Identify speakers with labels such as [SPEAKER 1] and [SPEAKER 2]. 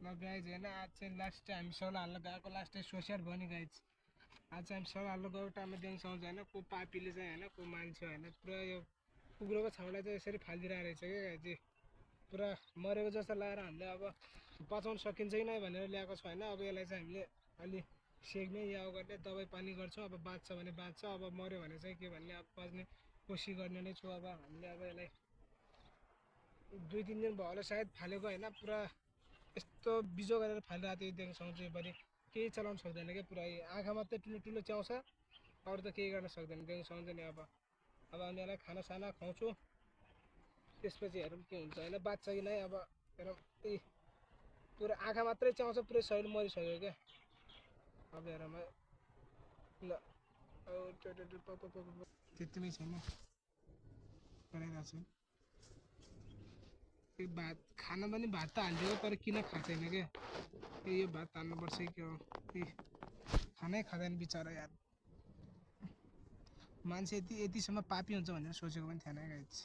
[SPEAKER 1] ल गाइज होइन आज चाहिँ लास्ट टाइम हामी सर हाल्न गएको लास्ट टाइम सोसियर भयो नि गाइज। आज चाहिँ हामी सर हाल्न गएको टाइममा देख्छौँ होइन को पापीले चाहिँ होइन को मान्छे होइन पुरा यो कुकुरको छाउलाई चाहिँ यसरी फालिदिरहेको रहेछ क्या गाइज। पुरा मरेको जस्तो लगाएर हामीले अब बचाउन सकिन्छ कि नै भनेर ल्याएको छ होइन। अब यसलाई चाहिँ हामीले अलि सेक्ने या गर्ने दबाई पानी गर्छौँ। अब बाँच्छ भने बाँच्छ, अब मऱ्यो भने चाहिँ के भन्ने अब बाँच्ने कोसिस गर्ने नै छु। अब हामीले अब यसलाई 2-3 दिन भयो होला सायद फालेको होइन। पुरा यस्तो बिजो गरेर फालिरहेको थियो देख्छौँ चाहिँ बढी केही चलाउन सक्दैन क्या। पुरा आँखा मात्रै ठुलो ठुलो च्याउँछ, अरू त केही गर्न सक्दैन देख्छौँ नि। अब हामी यसलाई खानासाना खुवाउँछु, त्यसपछि हेरौँ के हुन्छ होइन, बाँच्छ कि नै। अब हेरौँ पुरा आँखा मात्रै च्याउँछ, पुरै शरीर मरिसक्यो क्या। अब हेरौँ ल त्यतिमै छैन कराइरहेको छु। भात खाना पनि भात त हालिदियो तर किन खाएको छैन क्या। यो भात हाल्नुपर्छ कि के हो, खानै खाँदैन बिचरा यार। मान्छे यतिसम्म पापी हुन्छ भनेर सोचेको पनि थिएन गाइस।